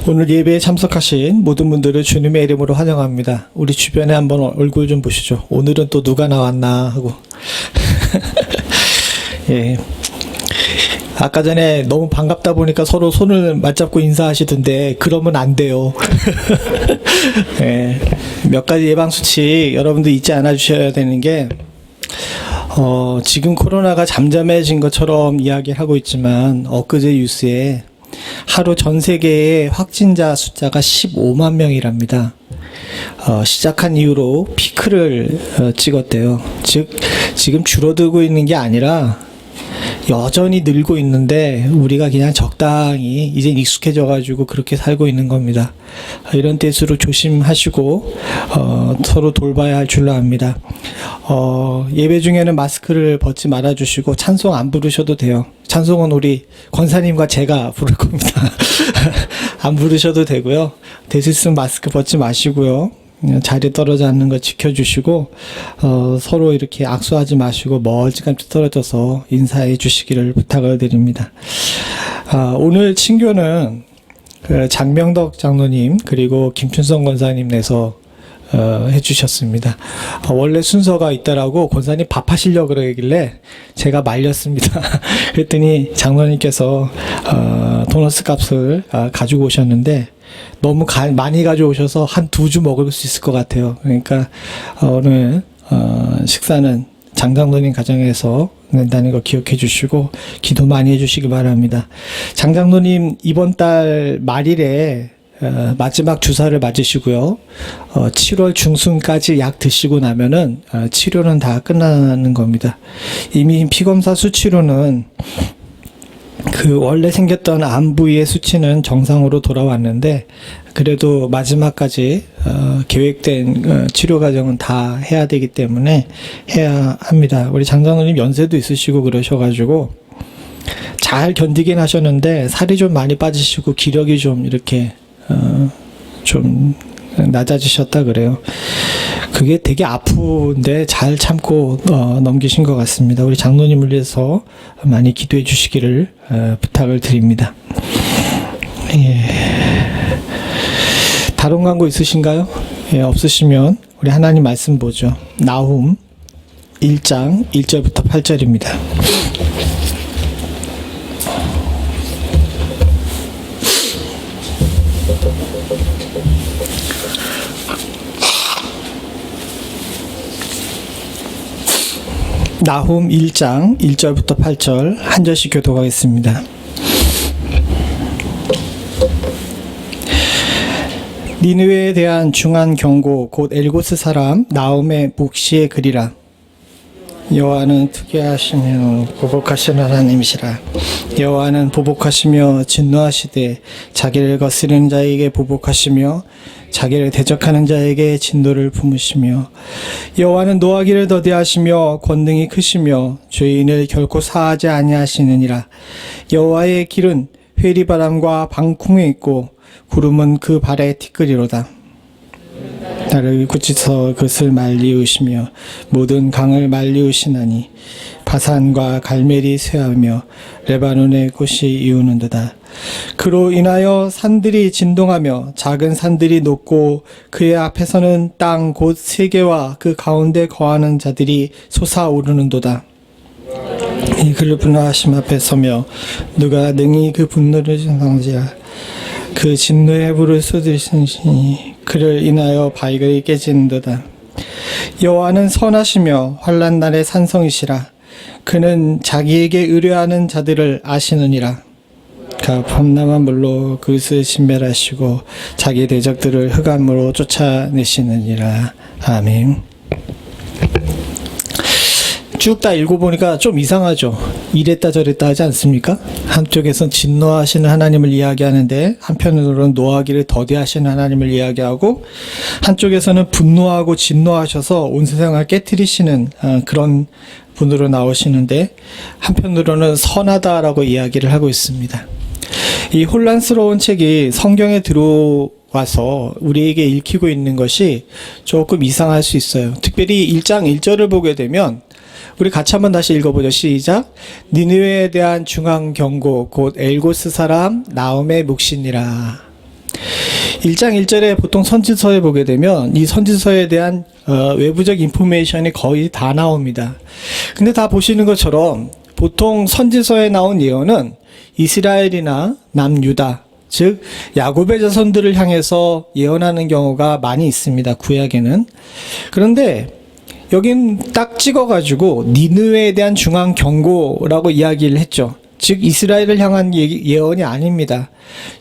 오늘 예배에 참석하신 모든 분들을 주님의 이름으로 환영합니다. 우리 주변에 한번 얼굴 좀 보시죠. 오늘은 또 누가 나왔나 하고. 예. 아까 전에 너무 반갑다 보니까 서로 손을 맞잡고 인사하시던데 그러면 안 돼요. 예. 몇 가지 예방수칙 여러분들 잊지 않아 주셔야 되는 게 지금 코로나가 잠잠해진 것처럼 이야기를 하고 있지만 엊그제 뉴스에 하루 전 세계의 확진자 숫자가 15만 명이랍니다. 시작한 이후로 피크를 찍었대요. 즉 지금 줄어들고 있는 게 아니라 여전히 늘고 있는데 우리가 그냥 적당히 이제 익숙해져 가지고 그렇게 살고 있는 겁니다. 이런 때일수록 조심하시고 서로 돌봐야 할 줄로 압니다. 예배 중에는 마스크를 벗지 말아 주시고 찬송 안 부르셔도 돼요. 찬송은 우리 권사님과 제가 부를 겁니다. 안 부르셔도 되고요. 될 수 있으면 마스크 벗지 마시고요. 자리에 떨어져 앉는 거 지켜주시고 서로 이렇게 악수하지 마시고 멀찌감치 떨어져서 인사해 주시기를 부탁을 드립니다. 오늘 친교는 장명덕 장로님 그리고 김춘성 권사님 내서 해주셨습니다. 원래 순서가 있다라고 권사님 밥 하시려고 그러길래 제가 말렸습니다. 그랬더니 장로님께서 도너스 값을 가지고 오셨는데 너무 많이 가져오셔서 한 2주 먹을 수 있을 것 같아요. 그러니까 오늘 식사는 장장로님 가정에서 낸다는 거 기억해 주시고 기도 많이 해 주시기 바랍니다. 장장로님 이번 달 말일에 마지막 주사를 맞으시고요. 7월 중순까지 약 드시고 나면은 치료는 다 끝나는 겁니다. 이미 피검사 수치로는 그 원래 생겼던 암 부위의 수치는 정상으로 돌아왔는데 그래도 마지막까지 계획된 치료 과정은 다 해야 되기 때문에 해야 합니다. 우리 장장로님 연세도 있으시고 그러셔가지고 잘 견디긴 하셨는데 살이 좀 많이 빠지시고 기력이 좀 이렇게 좀 낮아지셨다 그래요. 그게 되게 아픈데 잘 참고 넘기신 것 같습니다. 우리 장로님을 위해서 많이 기도해 주시기를 부탁을 드립니다. 예. 다른 광고 있으신가요? 예, 없으시면 우리 하나님 말씀 보죠. 나훔 1장 1절부터 8절입니다. 나훔 1장 1절부터 8절 한 절씩 교독하겠습니다. 니느웨에 대한 중한 경고 곧 엘고스 사람 나훔의 묵시의 글이라. 여호와는 특이하시며 보복하시는 하나님이시라. 여호와는 보복하시며 진노하시되 자기를 거스리는 자에게 보복하시며 자기를 대적하는 자에게 진노를 품으시며 여호와는 노하기를 더디하시며 권능이 크시며 죄인을 결코 사하지 아니하시느니라. 여호와의 길은 회리바람과 방풍에 있고 구름은 그 발에 티끌이로다. 나를 굳이서 그것을 말리우시며 모든 강을 말리우시나니 바산과 갈멜이 쇠하며 레바논의 꽃이 이우는도다. 그로 인하여 산들이 진동하며 작은 산들이 녹고 그의 앞에서는 땅 곧 세계와 그 가운데 거하는 자들이 솟아오르는도다. 이 그를 분노하심 앞에 서며 누가 능히 그 분노를 정상지야. 그 진노의 불을 쏟으시니 그를 인하여 바위가 깨지는도다. 여호와는 선하시며 환난 날의 산성이시라. 그는 자기에게 의뢰하는 자들을 아시느니라. 그 범람한 물로 그것을 신멸하시고 자기 대적들을 흑암으로 쫓아내시느니라. 아멘. 쭉 다 읽어보니까 좀 이상하죠. 이랬다 저랬다 하지 않습니까? 한쪽에선 진노하시는 하나님을 이야기하는데 한편으로는 노하기를 더디하시는 하나님을 이야기하고 한쪽에서는 분노하고 진노하셔서 온 세상을 깨트리시는 그런 분으로 나오시는데 한편으로는 선하다라고 이야기를 하고 있습니다. 이 혼란스러운 책이 성경에 들어와서 우리에게 읽히고 있는 것이 조금 이상할 수 있어요. 특별히 1장 1절을 보게 되면 우리 같이 한번 다시 읽어보죠. 시작. 니느웨에 대한 중한 경고 곧 엘고스 사람 나훔의 묵시니라. 1장 1절에 보통 선지서에 보게 되면 이 선지서에 대한 외부적 인포메이션이 거의 다 나옵니다. 근데 다 보시는 것처럼 보통 선지서에 나온 예언은 이스라엘이나 남유다, 즉 야곱의 자손들을 향해서 예언하는 경우가 많이 있습니다. 구약에는. 그런데 여긴 딱 찍어가지고 니느웨에 대한 중앙 경고라고 이야기를 했죠. 즉 이스라엘을 향한 예언이 아닙니다.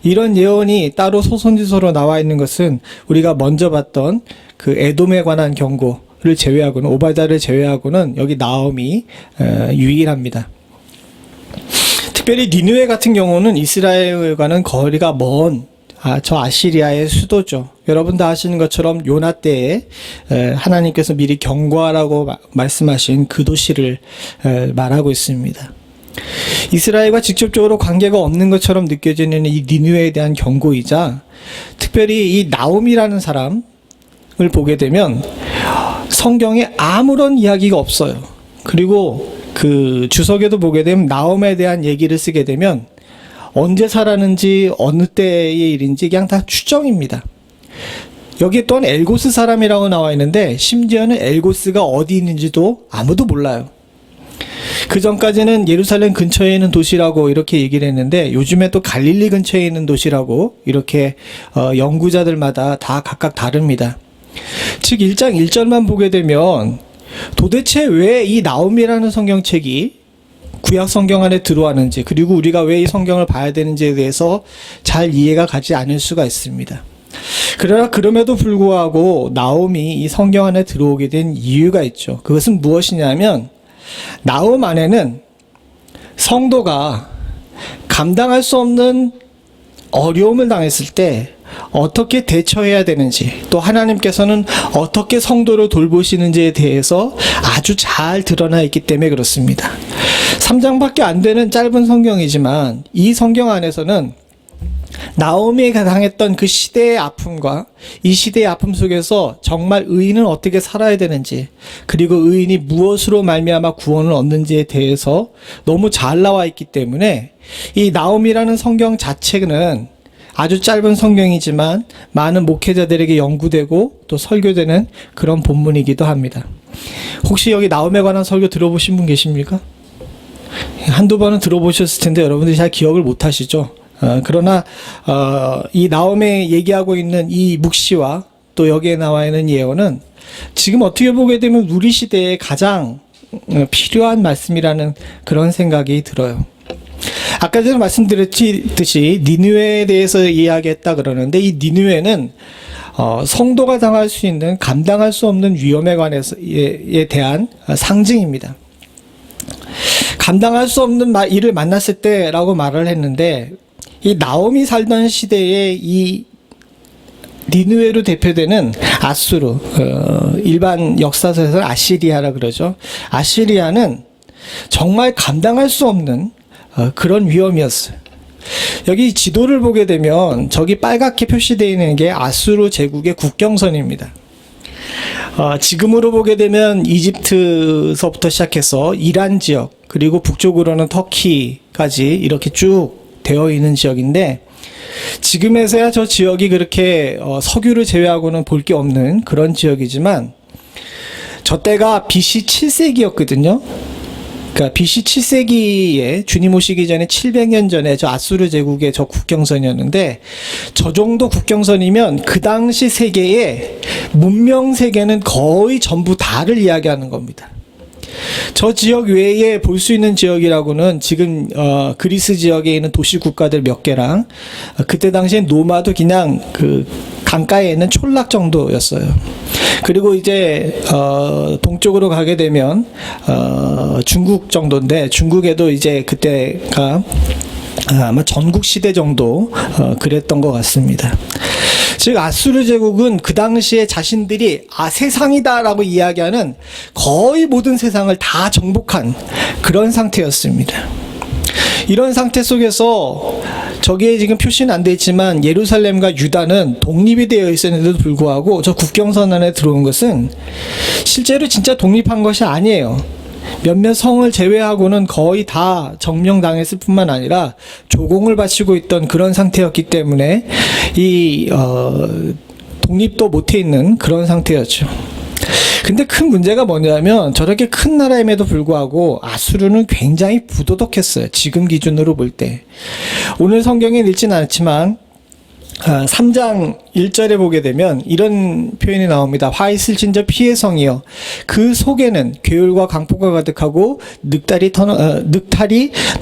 이런 예언이 따로 소선지서로 나와 있는 것은 우리가 먼저 봤던 그 에돔에 관한 경고를 제외하고는, 오바댜를 제외하고는 여기 나홈이 유일합니다. 특별히 니느웨 같은 경우는 이스라엘과는 거리가 먼 저 아시리아의 수도죠. 여러분 다 아시는 것처럼 요나 때에 하나님께서 미리 경고하라고 말씀하신 그 도시를 말하고 있습니다. 이스라엘과 직접적으로 관계가 없는 것처럼 느껴지는 이 니느웨에 대한 경고이자, 특별히 이 나홈이라는 사람을 보게 되면 성경에 아무런 이야기가 없어요. 그리고 그 주석에도 보게 되면 나홈에 대한 얘기를 쓰게 되면 언제 살았는지 어느 때의 일인지 그냥 다 추정입니다. 여기 또한 엘고스 사람이라고 나와 있는데 심지어는 엘고스가 어디 있는지도 아무도 몰라요. 그 전까지는 예루살렘 근처에 있는 도시라고 이렇게 얘기를 했는데 요즘에 또 갈릴리 근처에 있는 도시라고 이렇게 연구자들마다 다 각각 다릅니다. 즉 1장 1절만 보게 되면 도대체 왜 이 나홈이라는 성경책이 구약 성경 안에 들어왔는지, 그리고 우리가 왜 이 성경을 봐야 되는지에 대해서 잘 이해가 가지 않을 수가 있습니다. 그러나 그럼에도 불구하고 나홈이 이 성경 안에 들어오게 된 이유가 있죠. 그것은 무엇이냐면 나홈 안에는 성도가 감당할 수 없는 어려움을 당했을 때 어떻게 대처해야 되는지, 또 하나님께서는 어떻게 성도를 돌보시는지에 대해서 아주 잘 드러나 있기 때문에 그렇습니다. 3장밖에 안 되는 짧은 성경이지만 이 성경 안에서는 나홈이 당했던 그 시대의 아픔과 이 시대의 아픔 속에서 정말 의인은 어떻게 살아야 되는지, 그리고 의인이 무엇으로 말미암아 구원을 얻는지에 대해서 너무 잘 나와 있기 때문에 이 나홈이라는 성경 자체는 아주 짧은 성경이지만 많은 목회자들에게 연구되고 또 설교되는 그런 본문이기도 합니다. 혹시 여기 나홈에 관한 설교 들어보신 분 계십니까? 한두 번은 들어보셨을 텐데 여러분들이 잘 기억을 못 하시죠? 그러나 이 나홈에 얘기하고 있는 이 묵시와 또 여기에 나와 있는 예언은 지금 어떻게 보게 되면 우리 시대에 가장 필요한 말씀이라는 그런 생각이 들어요. 아까 전에 말씀드렸듯이 니느웨에 대해서 이야기했다 그러는데 이 니느웨는 성도가 당할 수 있는, 감당할 수 없는 위험에 관해서에 대한 상징입니다. 감당할 수 없는 일을 만났을 때라고 말을 했는데, 이 나홈이 살던 시대에 이 니느웨로 대표되는 아수르, 일반 역사서에서는 아시리아라 그러죠. 아시리아는 정말 감당할 수 없는 그런 위험이었어요. 여기 지도를 보게 되면 저기 빨갛게 표시되어 있는 게 아수르 제국의 국경선입니다. 지금으로 보게 되면 이집트서부터 시작해서 이란 지역, 그리고 북쪽으로는 터키까지 이렇게 쭉 되어 있는 지역인데, 지금에서야 저 지역이 그렇게 석유를 제외하고는 볼 게 없는 그런 지역이지만 저 때가 BC 7세기였거든요. 그러니까 BC 7세기에 주님 오시기 전에 700년 전에 저 아수르 제국의 저 국경선이었는데, 저 정도 국경선이면 그 당시 세계의 문명 세계는 거의 전부 다를 이야기하는 겁니다. 저 지역 외에 볼 수 있는 지역이라고는 지금 그리스 지역에 있는 도시 국가들 몇 개랑 그때 당시엔 노마도 그냥 그 강가에 있는 촌락 정도였어요. 그리고 이제 동쪽으로 가게 되면 중국 정도인데, 중국에도 이제 그때가 아마 전국 시대 정도 그랬던 것 같습니다. 즉 아수르 제국은 그 당시에 자신들이 세상이다라고 이야기하는 거의 모든 세상을 다 정복한 그런 상태였습니다. 이런 상태 속에서 저기에 지금 표시는 안 돼 있지만 예루살렘과 유다는 독립이 되어 있었는데도 불구하고 저 국경선 안에 들어온 것은 실제로 진짜 독립한 것이 아니에요. 몇몇 성을 제외하고는 거의 다 점령당했을 뿐만 아니라 조공을 바치고 있던 그런 상태였기 때문에 독립도 못해 있는 그런 상태였죠. 근데 큰 문제가 뭐냐면 저렇게 큰 나라임에도 불구하고 아수르는 굉장히 부도덕했어요. 지금 기준으로 볼 때. 오늘 성경에 읽진 않지만 3장 1절에 보게 되면 이런 표현이 나옵니다. 화 있을진저 피의 성이여 그 속에는 괴울과 강포가 가득하고 늑탈이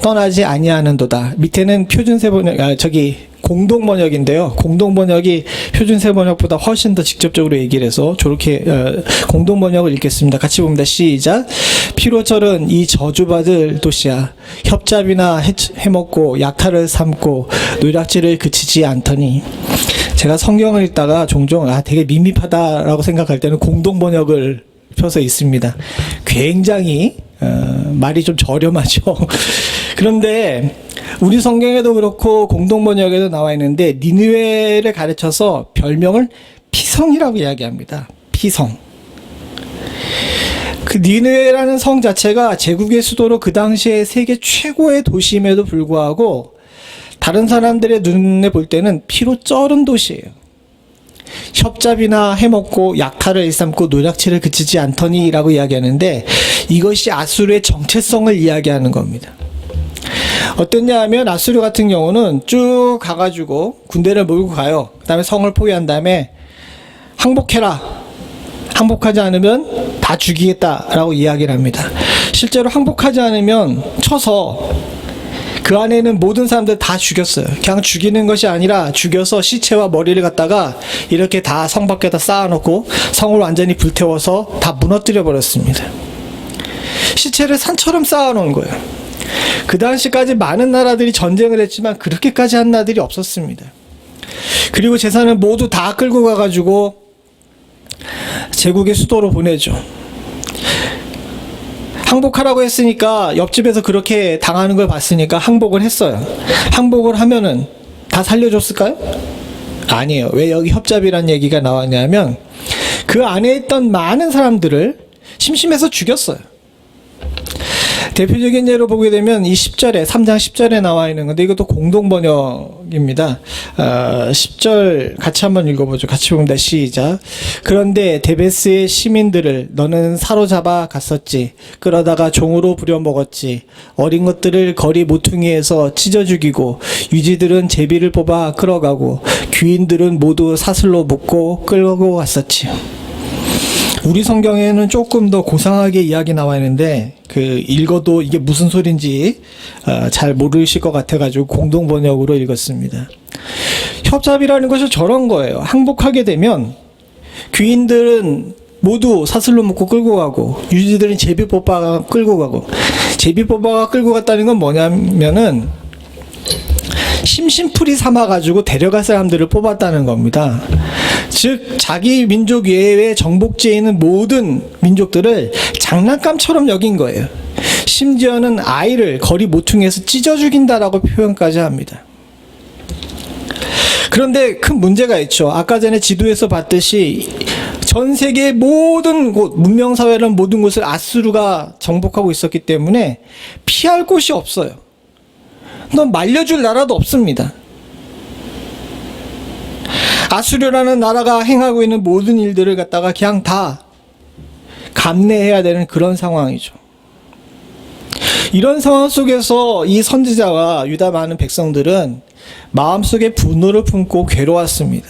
떠나지 아니하는도다. 밑에는 표준세 번역 공동 번역인데요. 공동 번역이 표준세 번역보다 훨씬 더 직접적으로 얘기를 해서 저렇게 공동 번역을 읽겠습니다. 같이 봅니다. 시작. 피로 절은 이 저주받을 도시야. 협잡이나 해먹고 약탈을 삼고 노략질을 그치지 않더니. 제가 성경을 읽다가 종종 되게 밋밋하다라고 생각할 때는 공동 번역을 펴서 있습니다. 굉장히 말이 좀 저렴하죠. 그런데 우리 성경에도 그렇고 공동 번역에도 나와 있는데 니느웨를 가르쳐서 별명을 피성이라고 이야기합니다. 피성. 그 니느웨라는 성 자체가 제국의 수도로 그 당시에 세계 최고의 도시임에도 불구하고 다른 사람들의 눈에 볼 때는 피로 쩔은 도시예요. 협잡이나 해먹고 약탈을 일삼고 노략질을 그치지 않더니 라고 이야기하는데 이것이 아수르의 정체성을 이야기하는 겁니다. 어땠냐 하면 아수르 같은 경우는 쭉 가가지고 군대를 몰고 가요. 그 다음에 성을 포위한 다음에 항복해라. 항복하지 않으면 다 죽이겠다라고 이야기를 합니다. 실제로 항복하지 않으면 쳐서 그 안에는 모든 사람들 다 죽였어요. 그냥 죽이는 것이 아니라 죽여서 시체와 머리를 갖다가 이렇게 다 성 밖에다 쌓아놓고 성을 완전히 불태워서 다 무너뜨려 버렸습니다. 시체를 산처럼 쌓아놓은 거예요. 그 당시까지 많은 나라들이 전쟁을 했지만 그렇게까지 한 나라들이 없었습니다. 그리고 재산을 모두 다 끌고 가가지고 제국의 수도로 보내죠. 항복하라고 했으니까 옆집에서 그렇게 당하는 걸 봤으니까 항복을 했어요. 항복을 하면은 다 살려줬을까요? 아니에요. 왜 여기 협잡이라는 얘기가 나왔냐면 그 안에 있던 많은 사람들을 심심해서 죽였어요. 대표적인 예로 보게 되면 이 10절에 3장 10절에 나와 있는 건데 이것도 공동 번역입니다. 10절 같이 한번 읽어보죠. 같이 봅니다. 시작. 그런데 데베스의 시민들을 너는 사로잡아 갔었지. 그러다가 종으로 부려먹었지. 어린 것들을 거리 모퉁이에서 찢어 죽이고 유지들은 제비를 뽑아 끌어가고 귀인들은 모두 사슬로 묶고 끌고 갔었지. 우리 성경에는 조금 더 고상하게 이야기 나와 있는데 읽어도 이게 무슨 소린지 잘 모르실 것 같아가지고 공동 번역으로 읽었습니다. 협잡이라는 것이 저런 거예요. 항복하게 되면 귀인들은 모두 사슬로 묶고 끌고 가고 유지들은 제비 뽑아가 끌고 가고 제비 뽑아가 끌고 갔다는 건 뭐냐면은 심심풀이 삼아가지고 데려갈 사람들을 뽑았다는 겁니다. 즉 자기 민족 외에 정복지에 있는 모든 민족들을 장난감처럼 여긴 거예요. 심지어는 아이를 거리 모퉁이에서 찢어 죽인다라고 표현까지 합니다. 그런데 큰 문제가 있죠. 아까 전에 지도에서 봤듯이 전 세계의 모든 곳, 문명사회라는 모든 곳을 아수르가 정복하고 있었기 때문에 피할 곳이 없어요. 넌 말려줄 나라도 없습니다. 아수르라는 나라가 행하고 있는 모든 일들을 갖다가 그냥 다 감내해야 되는 그런 상황이죠. 이런 상황 속에서 이 선지자와 유다 많은 백성들은 마음속에 분노를 품고 괴로웠습니다.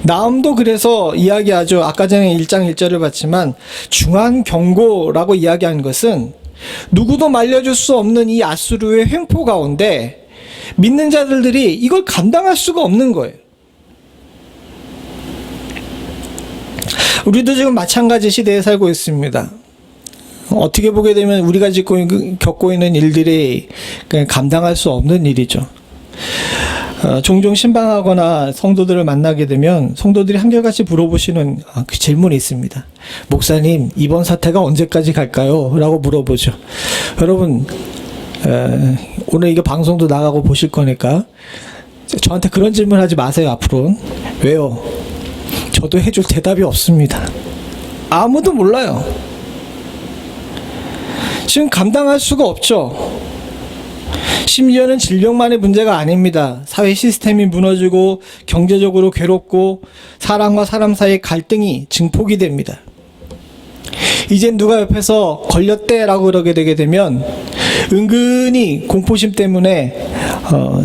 나음도 그래서 이야기하죠. 아까 전에 1장 1절을 봤지만 중한 경고라고 이야기한 것은 누구도 말려줄 수 없는 이 아수르의 횡포 가운데 믿는 자들이 이걸 감당할 수가 없는 거예요. 우리도 지금 마찬가지 시대에 살고 있습니다. 어떻게 보게 되면 우리가 겪고 있는 일들이 그냥 감당할 수 없는 일이죠. 종종 신방하거나 성도들을 만나게 되면 성도들이 한결같이 물어보시는 그 질문이 있습니다. 목사님, 이번 사태가 언제까지 갈까요? 라고 물어보죠. 여러분, 오늘 이거 방송도 나가고 보실 거니까 저한테 그런 질문 하지 마세요, 앞으로는. 왜요? 저도 해줄 대답이 없습니다. 아무도 몰라요. 지금 감당할 수가 없죠. 심지어는 질병만의 문제가 아닙니다. 사회 시스템이 무너지고 경제적으로 괴롭고 사람과 사람 사이의 갈등이 증폭이 됩니다. 이젠 누가 옆에서 걸렸대라고 그러게 되게 되면 은근히 공포심 때문에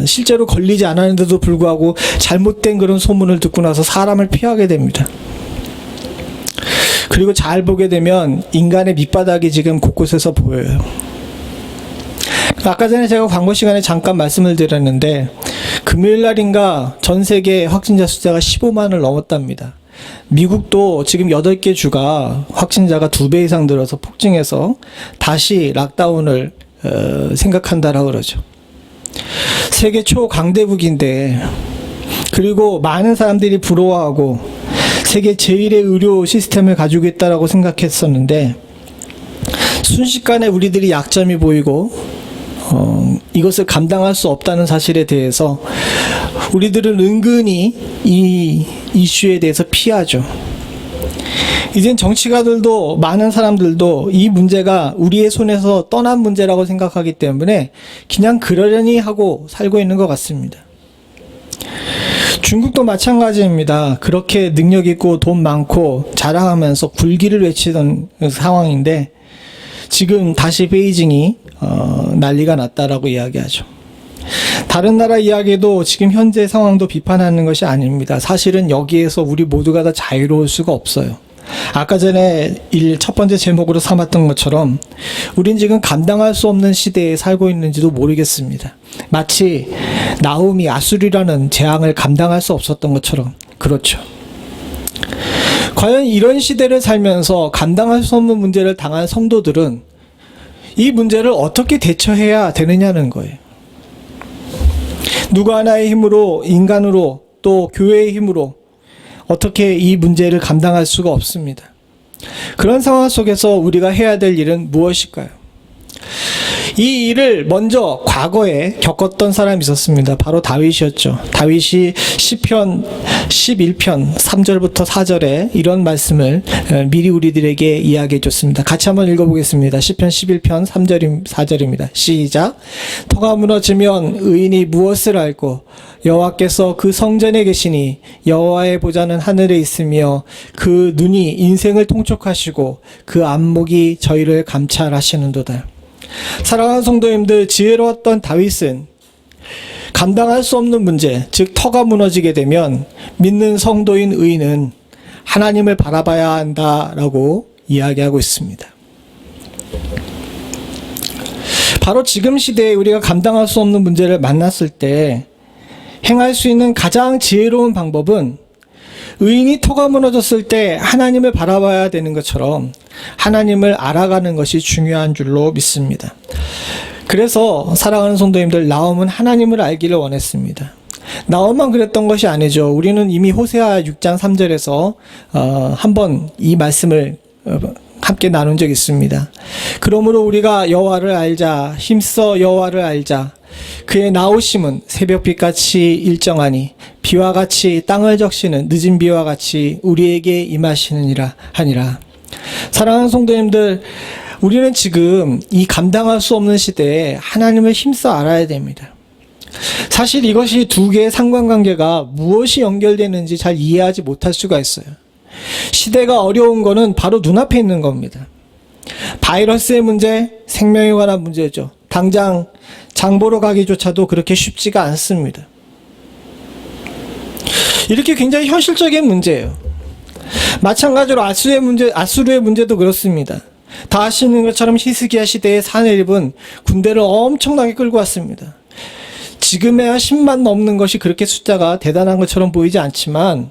실제로 걸리지 않았는데도 불구하고 잘못된 그런 소문을 듣고 나서 사람을 피하게 됩니다. 그리고 잘 보게 되면 인간의 밑바닥이 지금 곳곳에서 보여요. 아까 전에 제가 광고 시간에 잠깐 말씀을 드렸는데 금요일 날인가 전 세계 확진자 숫자가 15만을 넘었답니다. 미국도 지금 8개 주가 확진자가 2배 이상 늘어서 폭증해서 다시 락다운을 생각한다라고 그러죠. 세계 초강대국인데, 그리고 많은 사람들이 부러워하고 세계 제1의 의료 시스템을 가지고 있다라고 생각했었는데 순식간에 우리들이 약점이 보이고 이것을 감당할 수 없다는 사실에 대해서 우리들은 은근히 이 이슈에 대해서 피하죠. 이젠 정치가들도 많은 사람들도 이 문제가 우리의 손에서 떠난 문제라고 생각하기 때문에 그냥 그러려니 하고 살고 있는 것 같습니다. 중국도 마찬가지입니다. 그렇게 능력 있고 돈 많고 자랑하면서 굴기를 외치던 상황인데 지금 다시 베이징이 난리가 났다라고 이야기하죠. 다른 나라 이야기도 지금 현재 상황도 비판하는 것이 아닙니다. 사실은 여기에서 우리 모두가 다 자유로울 수가 없어요. 아까 전에 첫 번째 제목으로 삼았던 것처럼 우린 지금 감당할 수 없는 시대에 살고 있는지도 모르겠습니다. 마치 나움이 아수리라는 재앙을 감당할 수 없었던 것처럼. 그렇죠. 과연 이런 시대를 살면서 감당할 수 없는 문제를 당한 성도들은 이 문제를 어떻게 대처해야 되느냐는 거예요. 누구 하나의 힘으로, 인간으로, 또 교회의 힘으로 어떻게 이 문제를 감당할 수가 없습니다. 그런 상황 속에서 우리가 해야 될 일은 무엇일까요? 이 일을 먼저 과거에 겪었던 사람이 있었습니다. 바로 다윗이었죠. 다윗이 시편 11편 3절부터 4절에 이런 말씀을 미리 우리들에게 이야기해 줬습니다. 같이 한번 읽어보겠습니다. 시편 11편 3절 4절입니다. 시작. 터가 무너지면 의인이 무엇을 알고 여호와께서 그 성전에 계시니 여호와의 보좌는 하늘에 있으며 그 눈이 인생을 통촉하시고 그 안목이 저희를 감찰하시는도다. 사랑하는 성도님들, 지혜로웠던 다윗은 감당할 수 없는 문제, 즉 터가 무너지게 되면 믿는 성도인 의인은 하나님을 바라봐야 한다라고 이야기하고 있습니다. 바로 지금 시대에 우리가 감당할 수 없는 문제를 만났을 때 행할 수 있는 가장 지혜로운 방법은 의인이 터가 무너졌을 때 하나님을 바라봐야 되는 것처럼 하나님을 알아가는 것이 중요한 줄로 믿습니다. 그래서 사랑하는 성도님들, 나홈은 하나님을 알기를 원했습니다. 나홈만 그랬던 것이 아니죠. 우리는 이미 호세아 6장 3절에서 한번 이 말씀을 함께 나눈 적이 있습니다. 그러므로 우리가 여호와를 알자, 힘써 여호와를 알자. 그의 나오심은 새벽빛같이 일정하니 비와 같이 땅을 적시는 늦은 비와 같이 우리에게 임하시느니라 하니라. 사랑하는 성도님들, 우리는 지금 이 감당할 수 없는 시대에 하나님을 힘써 알아야 됩니다. 사실 이것이 두 개의 상관관계가 무엇이 연결되는지 잘 이해하지 못할 수가 있어요. 시대가 어려운 거는 바로 눈앞에 있는 겁니다. 바이러스의 문제, 생명에 관한 문제죠. 당장 장 보러 가기조차도 그렇게 쉽지가 않습니다. 이렇게 굉장히 현실적인 문제예요. 마찬가지로 아수르의 문제도 그렇습니다. 다 아시는 것처럼 히스기야 시대의 사내립은 군대를 엄청나게 끌고 왔습니다. 지금에야 10만 넘는 것이 그렇게 숫자가 대단한 것처럼 보이지 않지만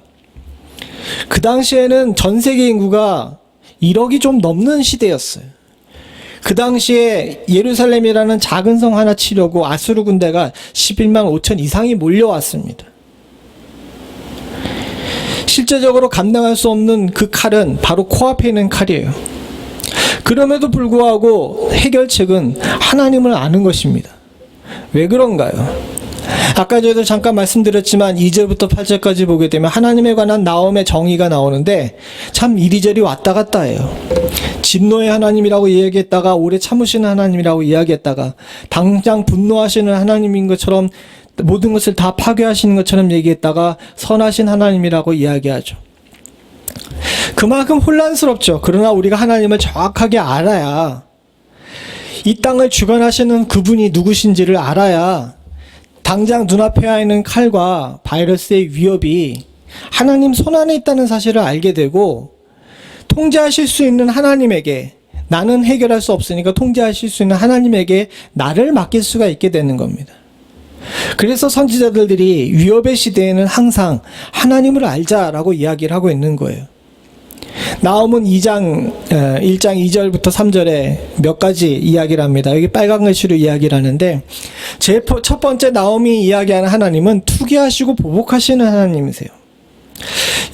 그 당시에는 전 세계 인구가 1억이 좀 넘는 시대였어요. 그 당시에 예루살렘이라는 작은 성 하나 치려고 아수르 군대가 11만 5천 이상이 몰려왔습니다. 실제적으로 감당할 수 없는 그 칼은 바로 코앞에 있는 칼이에요. 그럼에도 불구하고 해결책은 하나님을 아는 것입니다. 왜 그런가요? 아까 저희도 잠깐 말씀드렸지만 2절부터 8절까지 보게 되면 하나님에 관한 나홈의 정의가 나오는데 참 이리저리 왔다 갔다 해요. 진노의 하나님이라고 이야기했다가 오래 참으시는 하나님이라고 이야기했다가 당장 분노하시는 하나님인 것처럼 모든 것을 다 파괴하시는 것처럼 얘기했다가 선하신 하나님이라고 이야기하죠. 그만큼 혼란스럽죠. 그러나 우리가 하나님을 정확하게 알아야, 이 땅을 주관하시는 그분이 누구신지를 알아야 당장 눈앞에 있는 칼과 바이러스의 위협이 하나님 손 안에 있다는 사실을 알게 되고, 통제하실 수 있는 하나님에게, 나는 해결할 수 없으니까 통제하실 수 있는 하나님에게 나를 맡길 수가 있게 되는 겁니다. 그래서 선지자들이 위협의 시대에는 항상 하나님을 알자라고 이야기를 하고 있는 거예요. 나홈은 1장 2절부터 3절에 몇 가지 이야기를 합니다. 여기 빨간 글씨로 이야기를 하는데, 첫 번째 나홈이 이야기하는 하나님은 투기하시고 보복하시는 하나님이세요.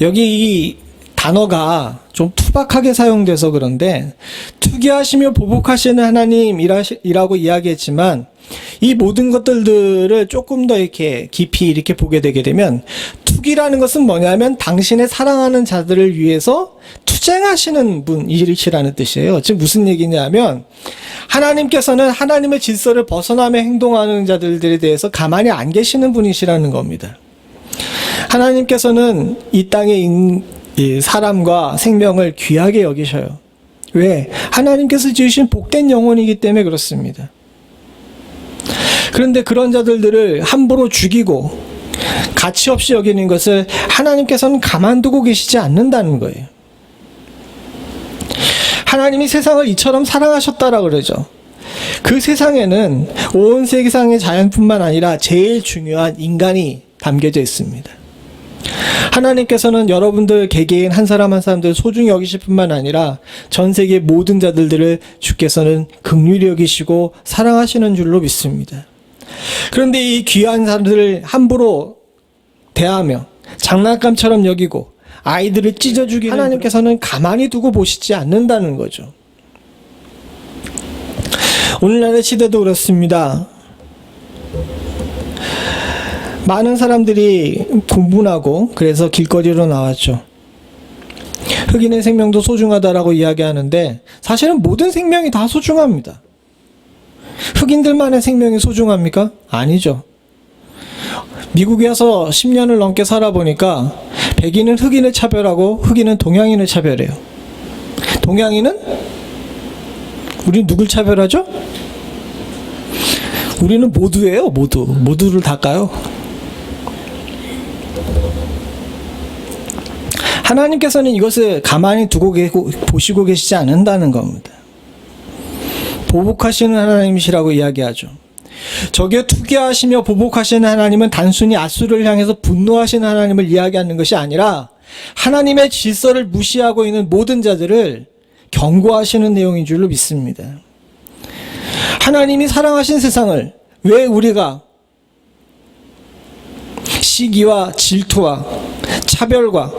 여기 이 단어가 좀 투박하게 사용돼서 그런데, 투기하시며 보복하시는 하나님이라고 이야기했지만 이 모든 것들을 조금 더 이렇게 깊이 이렇게 보게 되게 되면, 투기라는 것은 뭐냐면 당신의 사랑하는 자들을 위해서 투쟁하시는 분이시라는 뜻이에요. 즉 무슨 얘기냐면, 하나님께서는 하나님의 질서를 벗어나며 행동하는 자들에 대해서 가만히 안 계시는 분이시라는 겁니다. 하나님께서는 이 땅의 사람과 생명을 귀하게 여기셔요. 왜? 하나님께서 지으신 복된 영혼이기 때문에 그렇습니다. 그런데 그런 자들을 함부로 죽이고 가치 없이 여기는 것을 하나님께서는 가만두고 계시지 않는다는 거예요. 하나님이 세상을 이처럼 사랑하셨다라고 그러죠. 그 세상에는 온 세상의 자연뿐만 아니라 제일 중요한 인간이 담겨져 있습니다. 하나님께서는 여러분들 개개인 한 사람 한 사람들 소중히 여기실 뿐만 아니라 전 세계 모든 자들을 주께서는 긍휼히 여기시고 사랑하시는 줄로 믿습니다. 그런데 이 귀한 사람들을 함부로 대하며 장난감처럼 여기고 아이들을 찢어 죽이는 하나님께서는 가만히 두고 보시지 않는다는 거죠. 오늘날의 시대도 그렇습니다. 많은 사람들이 분분하고 그래서 길거리로 나왔죠. 흑인의 생명도 소중하다라고 이야기하는데 사실은 모든 생명이 다 소중합니다. 흑인들만의 생명이 소중합니까? 아니죠. 미국에 와서 10년을 넘게 살아보니까 백인은 흑인을 차별하고 흑인은 동양인을 차별해요. 동양인은? 우리는 누굴 차별하죠? 우리는 모두예요. 모두를 다 까요. 하나님께서는 이것을 가만히 두고 보시고 계시지 않는다는 겁니다. 보복하시는 하나님이시라고 이야기하죠. 저기에 투기하시며 보복하시는 하나님은 단순히 앗수를 향해서 분노하시는 하나님을 이야기하는 것이 아니라 하나님의 질서를 무시하고 있는 모든 자들을 경고하시는 내용인 줄로 믿습니다. 하나님이 사랑하신 세상을 왜 우리가 시기와 질투와 차별과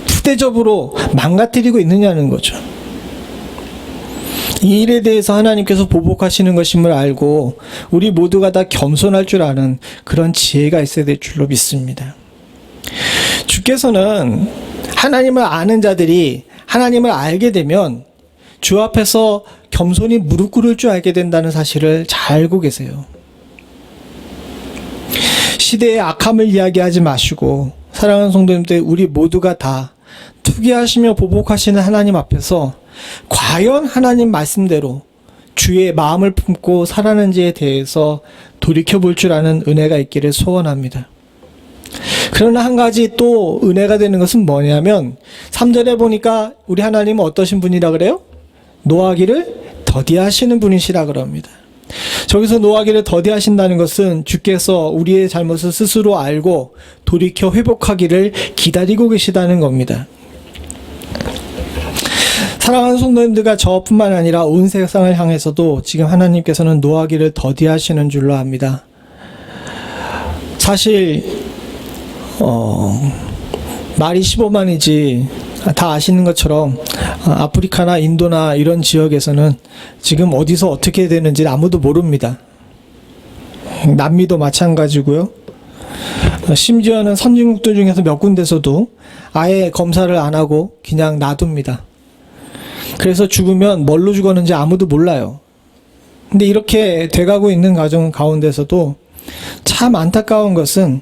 푸대접으로 망가뜨리고 있느냐는 거죠. 이 일에 대해서 하나님께서 보복하시는 것임을 알고 우리 모두가 다 겸손할 줄 아는 그런 지혜가 있어야 될 줄로 믿습니다. 주께서는 하나님을 아는 자들이 하나님을 알게 되면 주 앞에서 겸손히 무릎 꿇을 줄 알게 된다는 사실을 잘 알고 계세요. 시대의 악함을 이야기하지 마시고 사랑하는 성도님들, 우리 모두가 다 투기하시며 보복하시는 하나님 앞에서 과연 하나님 말씀대로 주의 마음을 품고 살았는지에 대해서 돌이켜볼 줄 아는 은혜가 있기를 소원합니다. 그러나 한 가지 또 은혜가 되는 것은 뭐냐면 3절에 보니까 우리 하나님은 어떠신 분이라 그래요? 노하기를 더디하시는 분이시라 그럽니다. 저기서 노하기를 더디하신다는 것은 주께서 우리의 잘못을 스스로 알고 돌이켜 회복하기를 기다리고 계시다는 겁니다. 사랑하는 성도님들과 저뿐만 아니라 온 세상을 향해서도 지금 하나님께서는 노하기를 더디하시는 줄로 압니다. 사실 말이 15만이지 다 아시는 것처럼 아프리카나 인도나 이런 지역에서는 지금 어디서 어떻게 되는지 아무도 모릅니다. 남미도 마찬가지고요. 심지어는 선진국들 중에서 몇 군데서도 아예 검사를 안 하고 그냥 놔둡니다. 그래서 죽으면 뭘로 죽었는지 아무도 몰라요. 근데 이렇게 돼가고 있는 가정 가운데서도 참 안타까운 것은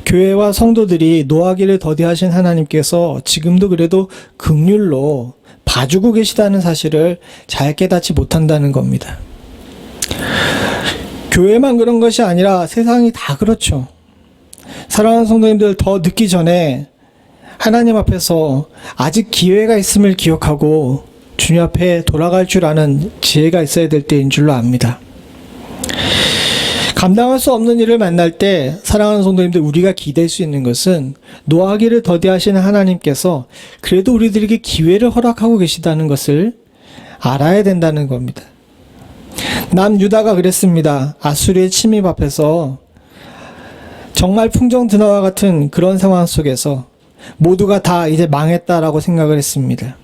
교회와 성도들이 노하기를 더디하신 하나님께서 지금도 그래도 긍휼로 봐주고 계시다는 사실을 잘 깨닫지 못한다는 겁니다. 교회만 그런 것이 아니라 세상이 다 그렇죠. 사랑하는 성도님들, 더 늦기 전에 하나님 앞에서 아직 기회가 있음을 기억하고 주님 앞에 돌아갈 줄 아는 지혜가 있어야 될 때인 줄로 압니다. 감당할 수 없는 일을 만날 때 사랑하는 성도님들, 우리가 기댈 수 있는 것은 노하기를 더디하시는 하나님께서 그래도 우리들에게 기회를 허락하고 계시다는 것을 알아야 된다는 겁니다. 남유다가 그랬습니다. 아수르의 침입 앞에서 정말 풍정드나와 같은 그런 상황 속에서 모두가 다 이제 망했다라고 생각을 했습니다.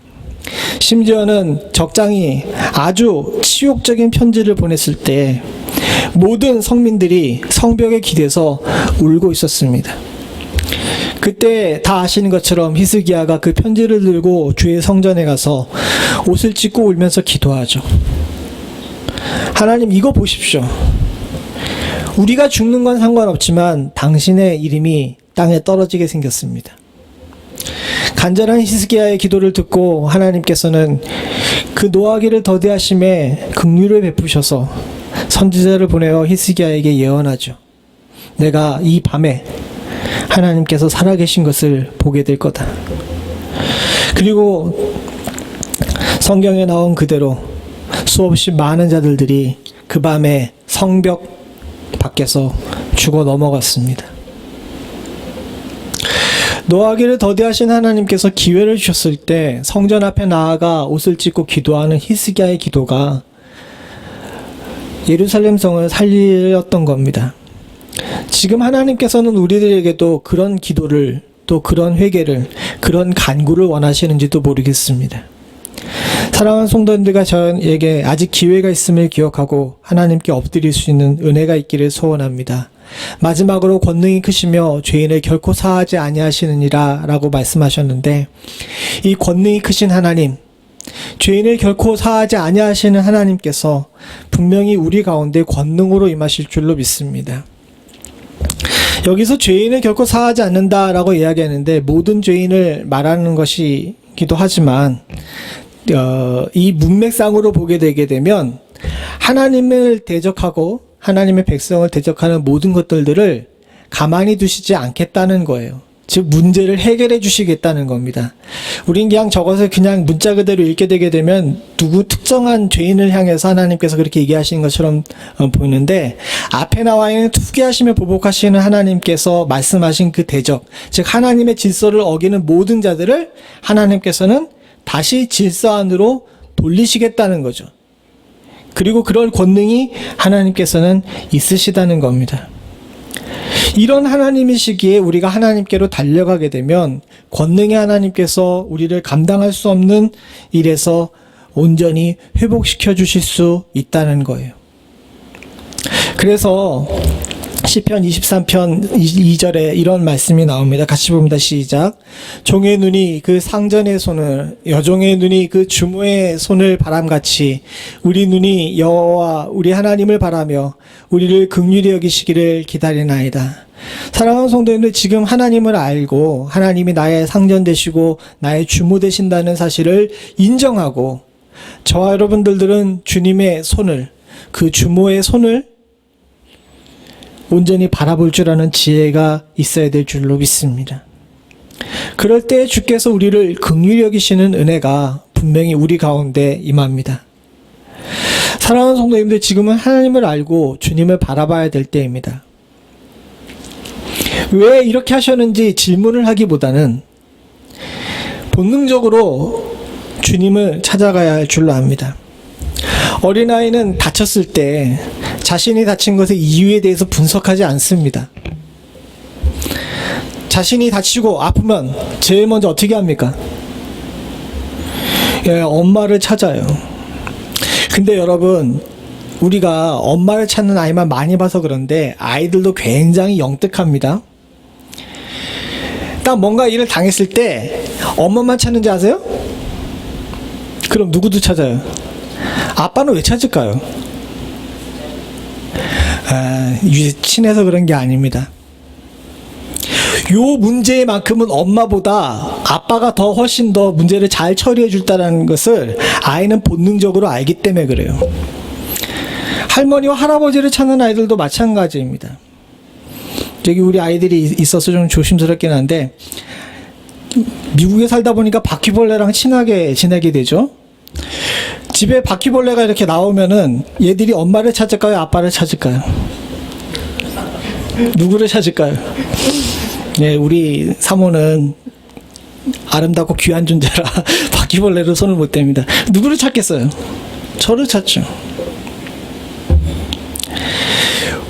심지어는 적장이 아주 치욕적인 편지를 보냈을 때 모든 성민들이 성벽에 기대서 울고 있었습니다. 그때 다 아시는 것처럼 히스기야가 그 편지를 들고 주의 성전에 가서 옷을 찢고 울면서 기도하죠. 하나님, 이거 보십시오. 우리가 죽는 건 상관없지만 당신의 이름이 땅에 떨어지게 생겼습니다. 간절한 히스기야의 기도를 듣고 하나님께서는 그 노하기를 더디하심에 긍휼을 베푸셔서 선지자를 보내어 히스기야에게 예언하죠. 내가 이 밤에 하나님께서 살아계신 것을 보게 될 거다. 그리고 성경에 나온 그대로 수없이 많은 자들이 그 밤에 성벽 밖에서 죽어 넘어갔습니다. 노하기를 더디하신 하나님께서 기회를 주셨을 때 성전 앞에 나아가 옷을 찢고 기도하는 히스기야의 기도가 예루살렘 성을 살렸던 겁니다. 지금 하나님께서는 우리들에게도 그런 기도를, 또 그런 회개를, 그런 간구를 원하시는지도 모르겠습니다. 사랑하는 성도님들과 저에게 아직 기회가 있음을 기억하고 하나님께 엎드릴 수 있는 은혜가 있기를 소원합니다. 마지막으로 권능이 크시며 죄인을 결코 사하지 아니하시느니라 라고 말씀하셨는데, 이 권능이 크신 하나님, 죄인을 결코 사하지 아니하시는 하나님께서 분명히 우리 가운데 권능으로 임하실 줄로 믿습니다. 여기서 죄인을 결코 사하지 않는다라고 이야기하는데 모든 죄인을 말하는 것이기도 하지만 이 문맥상으로 보게 되게 되면 하나님을 대적하고 하나님의 백성을 대적하는 모든 것들을 가만히 두시지 않겠다는 거예요. 즉 문제를 해결해 주시겠다는 겁니다. 우린 그냥 저것을 그냥 문자 그대로 읽게 되게 되면 누구 특정한 죄인을 향해서 하나님께서 그렇게 얘기하시는 것처럼 보이는데, 앞에 나와 있는 투기하시며 보복하시는 하나님께서 말씀하신 그 대적, 즉 하나님의 질서를 어기는 모든 자들을 하나님께서는 다시 질서 안으로 돌리시겠다는 거죠. 그리고 그럴 권능이 하나님께서는 있으시다는 겁니다. 이런 하나님이시기에 우리가 하나님께로 달려가게 되면 권능의 하나님께서 우리를 감당할 수 없는 일에서 온전히 회복시켜 주실 수 있다는 거예요. 그래서 시편 23편 2절에 이런 말씀이 나옵니다. 같이 봅니다. 시작. 종의 눈이 그 상전의 손을, 여종의 눈이 그 주모의 손을 바람같이 우리 눈이 여호와 우리 하나님을 바라며 우리를 긍휼히 여기시기를 기다리나이다. 사랑하는 성도님들, 지금 하나님을 알고 하나님이 나의 상전 되시고 나의 주모 되신다는 사실을 인정하고 저와 여러분들은 주님의 손을, 그 주모의 손을 온전히 바라볼 줄 아는 지혜가 있어야 될 줄로 믿습니다. 그럴 때 주께서 우리를 긍휼히 여기시는 은혜가 분명히 우리 가운데 임합니다. 사랑하는 성도님들, 지금은 하나님을 알고 주님을 바라봐야 될 때입니다. 왜 이렇게 하셨는지 질문을 하기보다는 본능적으로 주님을 찾아가야 할 줄로 압니다. 어린아이는 다쳤을 때 자신이 다친 것의 이유에 대해서 분석하지 않습니다. 자신이 다치고 아프면 제일 먼저 어떻게 합니까? 엄마를 찾아요. 근데 여러분, 우리가 엄마를 찾는 아이만 많이 봐서 그런데 아이들도 굉장히 영특합니다. 딱 뭔가 일을 당했을 때 엄마만 찾는지 아세요? 그럼 누구도 찾아요? 아빠는 왜 찾을까요? 친해서 그런 게 아닙니다. 요 문제만큼은 엄마보다 아빠가 더 훨씬 더 문제를 잘 처리해 줄다는 것을 아이는 본능적으로 알기 때문에 그래요. 할머니와 할아버지를 찾는 아이들도 마찬가지입니다. 여기 우리 아이들이 있어서 좀 조심스럽긴 한데, 미국에 살다 보니까 바퀴벌레랑 친하게 지내게 되죠. 집에 바퀴벌레가 이렇게 나오면은 얘들이 엄마를 찾을까요? 아빠를 찾을까요? 누구를 찾을까요? 네, 우리 사모는 아름답고 귀한 존재라 바퀴벌레로 손을 못 댑니다. 누구를 찾겠어요? 저를 찾죠.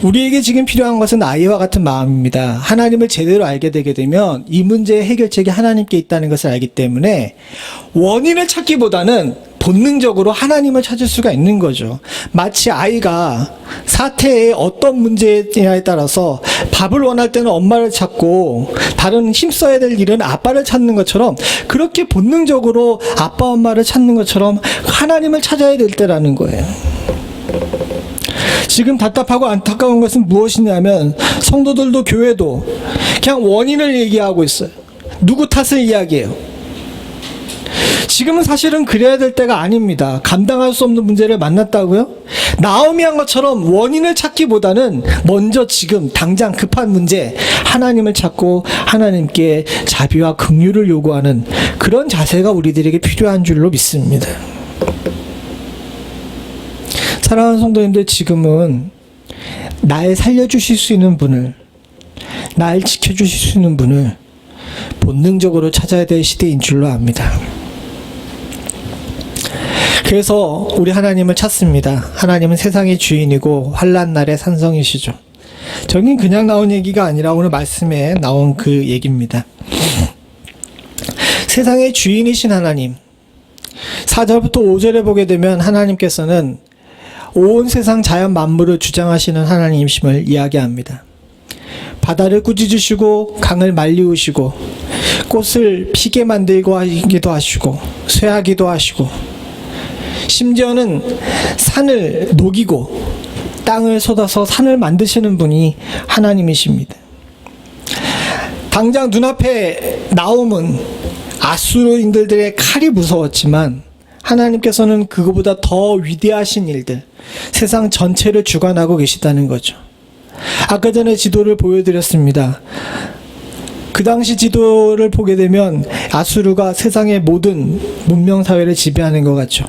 우리에게 지금 필요한 것은 아이와 같은 마음입니다. 하나님을 제대로 알게 되게 되면 이 문제의 해결책이 하나님께 있다는 것을 알기 때문에 원인을 찾기보다는 본능적으로 하나님을 찾을 수가 있는 거죠. 마치 아이가 사태의 어떤 문제냐에 따라서 밥을 원할 때는 엄마를 찾고 다른 힘써야 될 일은 아빠를 찾는 것처럼, 그렇게 본능적으로 아빠 엄마를 찾는 것처럼 하나님을 찾아야 될 때라는 거예요. 지금 답답하고 안타까운 것은 무엇이냐면 성도들도 교회도 그냥 원인을 얘기하고 있어요. 누구 탓을 이야기해요. 지금은 사실은 그래야 될 때가 아닙니다. 감당할 수 없는 문제를 만났다고요? 나오미 한 것처럼 원인을 찾기보다는 먼저 지금 당장 급한 문제 하나님을 찾고 하나님께 자비와 긍휼을 요구하는 그런 자세가 우리들에게 필요한 줄로 믿습니다. 사랑하는 성도님들, 지금은 날 살려주실 수 있는 분을, 날 지켜주실 수 있는 분을 본능적으로 찾아야 될 시대인 줄로 압니다. 그래서 우리 하나님을 찾습니다. 하나님은 세상의 주인이고 환난 날의 산성이시죠. 저긴 그냥 나온 얘기가 아니라 오늘 말씀에 나온 그 얘기입니다. 세상의 주인이신 하나님, 4절부터 5절에 보게 되면 하나님께서는 온 세상 자연 만물을 주장하시는 하나님이심을 이야기합니다. 바다를 꾸짖으시고 강을 말리우시고 꽃을 피게 만들고 하기도 하시고 쇠하기도 하시고, 심지어는 산을 녹이고 땅을 쏟아서 산을 만드시는 분이 하나님이십니다. 당장 눈앞에 나옴은 아수르인들의 칼이 무서웠지만 하나님께서는 그거보다 더 위대하신 일들, 세상 전체를 주관하고 계시다는 거죠. 아까 전에 지도를 보여드렸습니다. 그 당시 지도를 보게 되면 아수르가 세상의 모든 문명사회를 지배하는 것 같죠.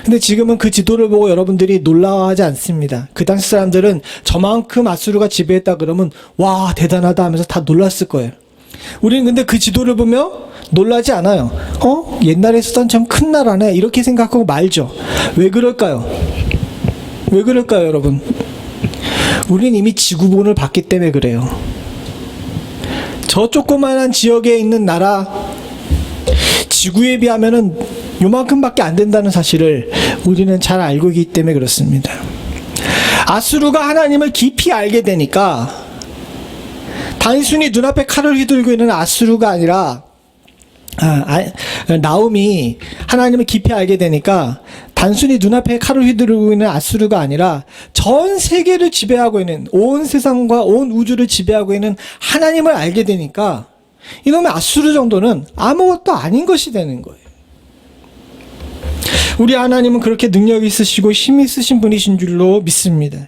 근데 지금은 그 지도를 보고 여러분들이 놀라워하지 않습니다. 그 당시 사람들은 저만큼 아수르가 지배했다 그러면 와 대단하다 하면서 다 놀랐을 거예요. 우리는 근데 그 지도를 보며 놀라지 않아요. 옛날에 쓰던 참 큰 나라네 이렇게 생각하고 말죠. 왜 그럴까요? 왜 그럴까요, 여러분? 우린 이미 지구본을 봤기 때문에 그래요. 저 조그만한 지역에 있는 나라, 지구에 비하면은 요만큼밖에 안 된다는 사실을 우리는 잘 알고 있기 때문에 그렇습니다. 아수르가 하나님을 깊이 알게 되니까 단순히 눈앞에 칼을 휘두르고 있는 아수르가 아니라 나움이 하나님을 깊이 알게 되니까 단순히 눈앞에 칼을 휘두르고 있는 아수르가 아니라 전 세계를 지배하고 있는, 온 세상과 온 우주를 지배하고 있는 하나님을 알게 되니까 이놈의 아수르 정도는 아무것도 아닌 것이 되는 거예요. 우리 하나님은 그렇게 능력이 있으시고 힘이 있으신 분이신 줄로 믿습니다.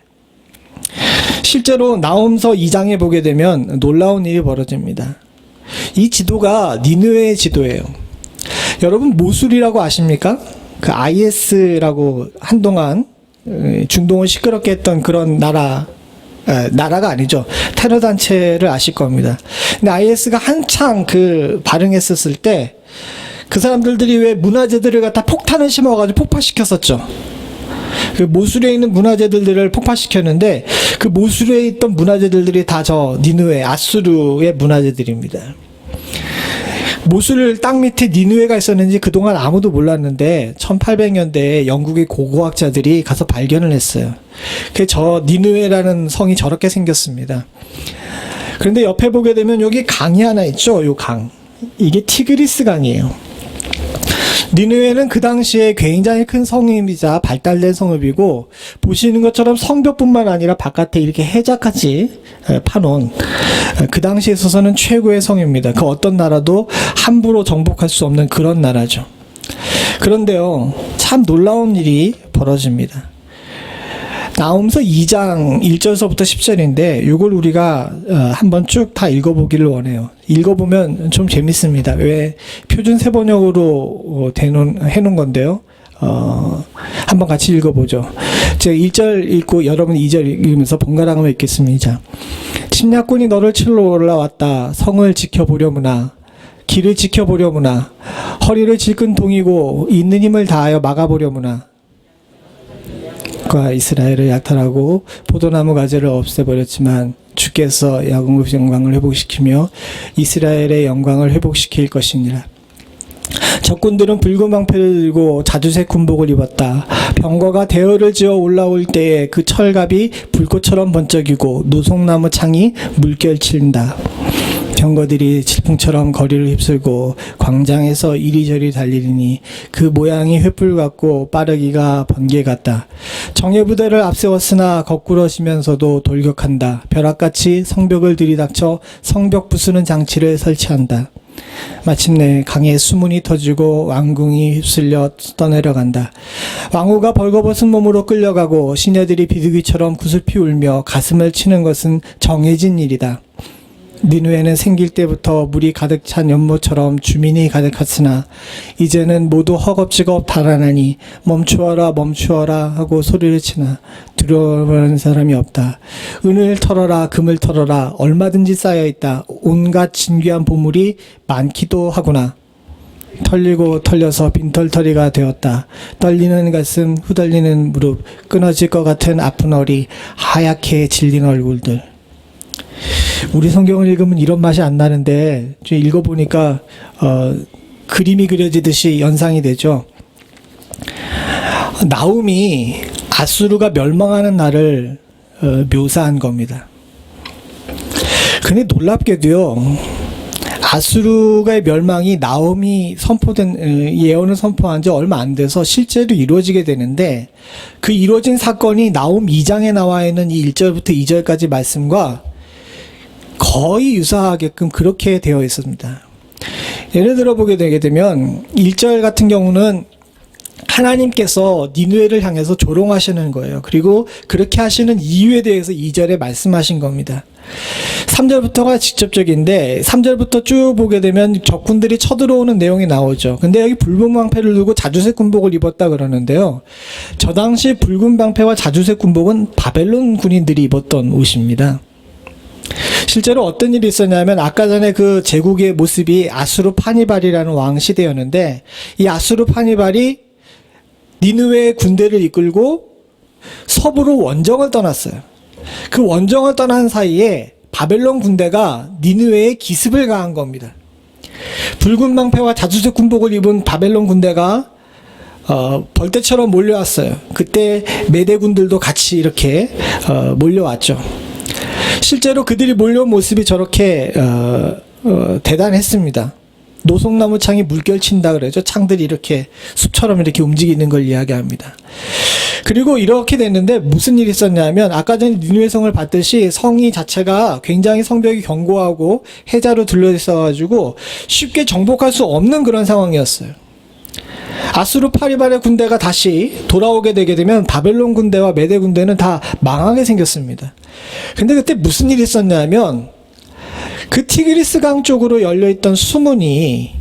실제로 나홈서 2장에 보게 되면 놀라운 일이 벌어집니다. 이 지도가 니느웨의 지도예요. 여러분 모술이라고 아십니까? 그 IS라고 한동안 중동을 시끄럽게 했던 그런 나라가 아니죠. 테러 단체를 아실 겁니다. 근데 IS가 한창 발응했었을 때 그 사람들이 왜 문화재들을 갖다 폭탄을 심어가지고 폭파시켰었죠. 그 모술에 있는 문화재들을 폭파시켰는데 그 모술에 있던 문화재들이 다 저 니느웨, 아수르의 문화재들입니다. 모술 땅 밑에 니느웨가 있었는지 그동안 아무도 몰랐는데 1800년대에 영국의 고고학자들이 가서 발견을 했어요. 저 니느웨라는 성이 저렇게 생겼습니다. 그런데 옆에 보게 되면 여기 강이 하나 있죠. 요 강. 이게 티그리스 강이에요. 니느웨는 그 당시에 굉장히 큰 성읍이자 발달된 성읍이고, 보시는 것처럼 성벽뿐만 아니라 바깥에 이렇게 해자까지 파놓은, 그 당시에 있어서는 최고의 성입니다. 그 어떤 나라도 함부로 정복할 수 없는 그런 나라죠. 그런데요, 참 놀라운 일이 벌어집니다. 나홈서 2장 1절서부터 10절인데 이걸 우리가 한번 쭉 다 읽어보기를 원해요. 읽어보면 좀 재밌습니다. 왜 표준 세번역으로 해놓은 건데요. 한번 같이 읽어보죠. 제가 1절 읽고 여러분 2절 읽으면서 번갈아 가며 읽겠습니다. 침략군이 너를 치러 올라왔다. 성을 지켜보려무나 길을 지켜보려무나 허리를 질끈 동이고 있는 힘을 다하여 막아보려무나 이스라엘을 약탈하고 포도나무 가지를 없애버렸지만 주께서 야곱의 영광을 회복시키며 이스라엘의 영광을 회복시킬 것이니라. 적군들은 붉은 방패를 들고 자주색 군복을 입었다. 병거가 대열을 지어 올라올 때에 그 철갑이 불꽃처럼 번쩍이고 노송나무 창이 물결친다. 병거들이 질풍처럼 거리를 휩쓸고 광장에서 이리저리 달리니 그 모양이 횃불 같고 빠르기가 번개 같다. 정예부대를 앞세웠으나 거꾸러지면서도 돌격한다. 벼락같이 성벽을 들이닥쳐 성벽 부수는 장치를 설치한다. 마침내 강에 수문이 터지고 왕궁이 휩쓸려 떠내려간다. 왕후가 벌거벗은 몸으로 끌려가고 시녀들이 비둘기처럼 구슬피 울며 가슴을 치는 것은 정해진 일이다. 니느웨는 생길 때부터 물이 가득 찬 연못처럼 주민이 가득했으나 이제는 모두 허겁지겁 달아나니 멈추어라 멈추어라 하고 소리를 치나 두려워하는 사람이 없다. 은을 털어라 금을 털어라 얼마든지 쌓여있다. 온갖 진귀한 보물이 많기도 하구나. 털리고 털려서 빈털터리가 되었다. 떨리는 가슴 후달리는 무릎 끊어질 것 같은 아픈 허리 하얗게 질린 얼굴들. 우리 성경을 읽으면 이런 맛이 안 나는데 읽어보니까 그림이 그려지듯이 연상이 되죠. 나훔이 아수르가 멸망하는 날을 묘사한 겁니다. 근데 놀랍게도요, 아수르가의 멸망이 나훔이 선포된 예언을 선포한 지 얼마 안 돼서 실제로 이루어지게 되는데, 그 이루어진 사건이 나훔 2장에 나와 있는 이 1절부터 2절까지 말씀과 거의 유사하게끔 그렇게 되어 있습니다. 예를 들어 보게 되게 되면 1절 같은 경우는 하나님께서 니느웨를 향해서 조롱하시는 거예요. 그리고 그렇게 하시는 이유에 대해서 2절에 말씀하신 겁니다. 3절부터가 직접적인데 3절부터 쭉 보게 되면 적군들이 쳐들어오는 내용이 나오죠. 근데 여기 붉은 방패를 들고 자주색 군복을 입었다 그러는데요. 저 당시 붉은 방패와 자주색 군복은 바벨론 군인들이 입었던 옷입니다. 실제로 어떤 일이 있었냐면 아까 전에 그 제국의 모습이 아수르파니발이라는 왕 시대였는데 이 아수르파니발이 니느웨의 군대를 이끌고 서부로 원정을 떠났어요. 그 원정을 떠난 사이에 바벨론 군대가 니느웨에 기습을 가한 겁니다. 붉은 방패와 자주색 군복을 입은 바벨론 군대가 벌떼처럼 몰려왔어요. 그때 메대군들도 같이 이렇게 몰려왔죠. 실제로 그들이 몰려온 모습이 저렇게 대단했습니다. 노송나무 창이 물결친다 그러죠. 창들이 이렇게 숲처럼 이렇게 움직이는 걸 이야기합니다. 그리고 이렇게 됐는데 무슨 일이 있었냐면 아까 전에 니느웨 성을 봤듯이 성이 자체가 굉장히 성벽이 견고하고 해자로 둘러있어가지고 쉽게 정복할 수 없는 그런 상황이었어요. 아수르파니발의 군대가 다시 돌아오게 되게 되면 바벨론 군대와 메대 군대는 다 망하게 생겼습니다. 근데 그때 무슨 일이 있었냐면 그 티그리스 강 쪽으로 열려있던 수문이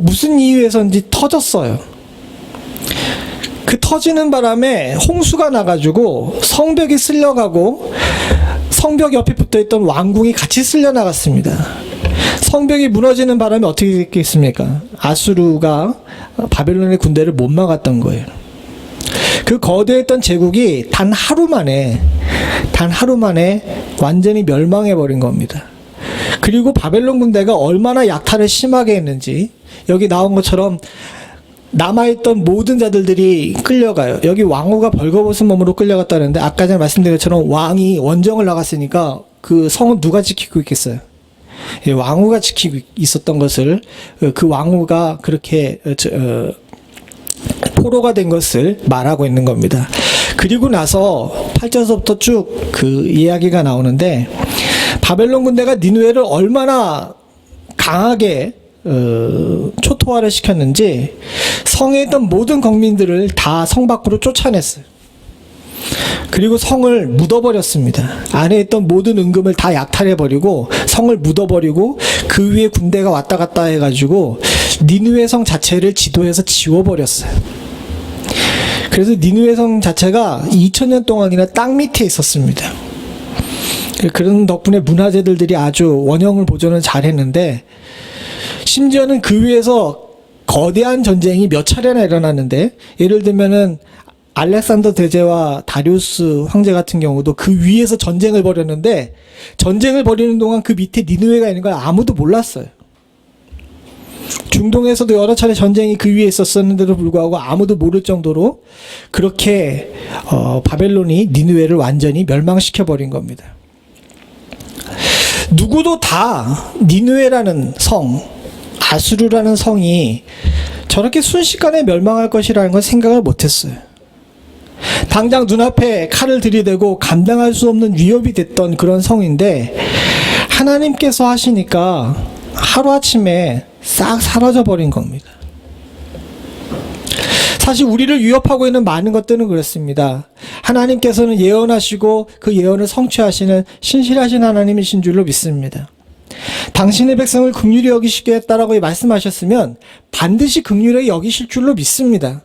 무슨 이유에서인지 터졌어요. 그 터지는 바람에 홍수가 나가지고 성벽이 쓸려가고 성벽 옆에 붙어있던 왕궁이 같이 쓸려나갔습니다. 성벽이 무너지는 바람에 어떻게 됐겠습니까? 아수르가 바벨론의 군대를 못 막았던 거예요. 그 거대했던 제국이 단 하루 만에 완전히 멸망해버린 겁니다. 그리고 바벨론 군대가 얼마나 약탈을 심하게 했는지 여기 나온 것처럼 남아있던 모든 자들이 끌려가요. 여기 왕후가 벌거벗은 몸으로 끌려갔다는데 아까 전에 말씀드린 것처럼 왕이 원정을 나갔으니까 그 성은 누가 지키고 있겠어요? 왕후가 지키고 있었던 것을 그 왕후가 그렇게 포로가 된 것을 말하고 있는 겁니다. 그리고 나서 8절서부터 쭉 그 이야기가 나오는데 바벨론 군대가 니느웨를 얼마나 강하게 초토화를 시켰는지 성에 있던 모든 국민들을 다 성 밖으로 쫓아냈어요. 그리고 성을 묻어버렸습니다. 안에 있던 모든 은금을 다 약탈해버리고 성을 묻어버리고 그 위에 군대가 왔다 갔다 해가지고 니느웨 성 자체를 지도에서 지워버렸어요. 그래서 니느웨 성 자체가 2000년 동안이나 땅 밑에 있었습니다. 그런 덕분에 문화재들이 아주 원형을 보존을 잘했는데, 심지어는 그 위에서 거대한 전쟁이 몇 차례나 일어났는데, 예를 들면은 알렉산더 대제와 다리우스 황제 같은 경우도 그 위에서 전쟁을 벌였는데, 전쟁을 벌이는 동안 그 밑에 니느웨가 있는 걸 아무도 몰랐어요. 중동에서도 여러 차례 전쟁이 그 위에 있었는데도 불구하고 아무도 모를 정도로 그렇게 바벨론이 니느웨를 완전히 멸망시켜 버린 겁니다. 누구도 다 니느웨라는 성, 아수르라는 성이 저렇게 순식간에 멸망할 것이라는 건 생각을 못했어요. 당장 눈앞에 칼을 들이대고 감당할 수 없는 위협이 됐던 그런 성인데, 하나님께서 하시니까 하루아침에 싹 사라져 버린 겁니다. 사실 우리를 위협하고 있는 많은 것들은 그렇습니다. 하나님께서는 예언하시고 그 예언을 성취하시는 신실하신 하나님이신 줄로 믿습니다. 당신의 백성을 긍휼히 여기시겠다라고 말씀하셨으면 반드시 긍휼히 여기실 줄로 믿습니다.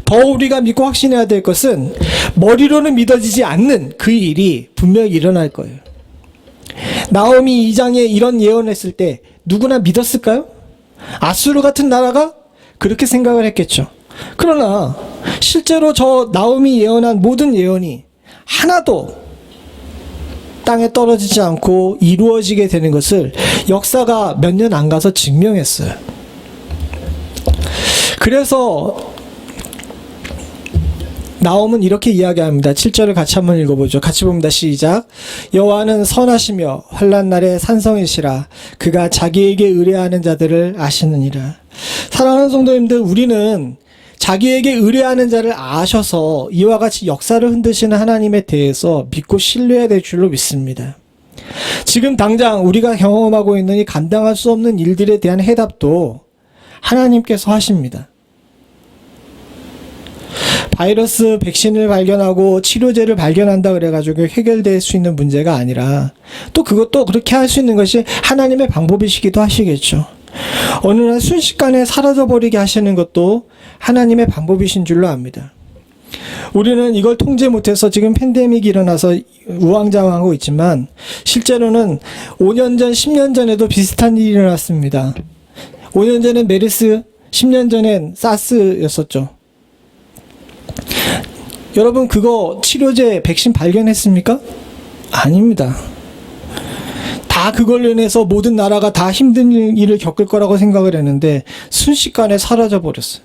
더 우리가 믿고 확신해야 될 것은 머리로는 믿어지지 않는 그 일이 분명히 일어날 거예요. 나오미 2장에 이런 예언을 했을 때 누구나 믿었을까요? 아수르 같은 나라가 그렇게 생각을 했겠죠. 그러나 실제로 저 나오미 예언한 모든 예언이 하나도 땅에 떨어지지 않고 이루어지게 되는 것을 역사가 몇 년 안 가서 증명했어요. 그래서 나옴은 이렇게 이야기합니다. 7절을 같이 한번 읽어보죠. 같이 봅니다. 시작. 여호와는 선하시며 환난 날에 산성이시라. 그가 자기에게 의뢰하는 자들을 아시느니라. 사랑하는 성도님들, 우리는 자기에게 의뢰하는 자를 아셔서 이와 같이 역사를 흔드시는 하나님에 대해서 믿고 신뢰해야 될 줄로 믿습니다. 지금 당장 우리가 경험하고 있는 이 감당할 수 없는 일들에 대한 해답도 하나님께서 하십니다. 바이러스 백신을 발견하고 치료제를 발견한다 그래가지고 해결될 수 있는 문제가 아니라, 또 그것도 그렇게 할 수 있는 것이 하나님의 방법이시기도 하시겠죠. 어느 날 순식간에 사라져버리게 하시는 것도 하나님의 방법이신 줄로 압니다. 우리는 이걸 통제 못해서 지금 팬데믹이 일어나서 우왕좌왕하고 있지만, 실제로는 5년 전, 10년 전에도 비슷한 일이 일어났습니다. 5년 전엔 메르스, 10년 전엔 사스였었죠. 여러분, 그거 치료제, 백신 발견했습니까? 아닙니다. 다 그걸로 인해서 모든 나라가 다 힘든 일을 겪을 거라고 생각을 했는데 순식간에 사라져 버렸어요.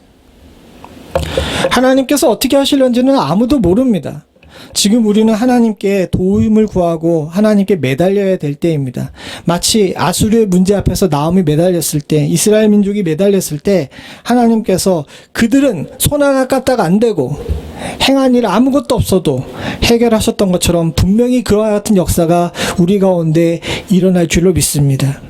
하나님께서 어떻게 하실런지는 아무도 모릅니다. 지금 우리는 하나님께 도움을 구하고 하나님께 매달려야 될 때입니다. 마치 아수르의 문제 앞에서 나옴이 매달렸을 때, 이스라엘 민족이 매달렸을 때 하나님께서 그들은 손 하나 까딱 안 대고 행한 일 아무것도 없어도 해결하셨던 것처럼 분명히 그와 같은 역사가 우리 가운데 일어날 줄로 믿습니다.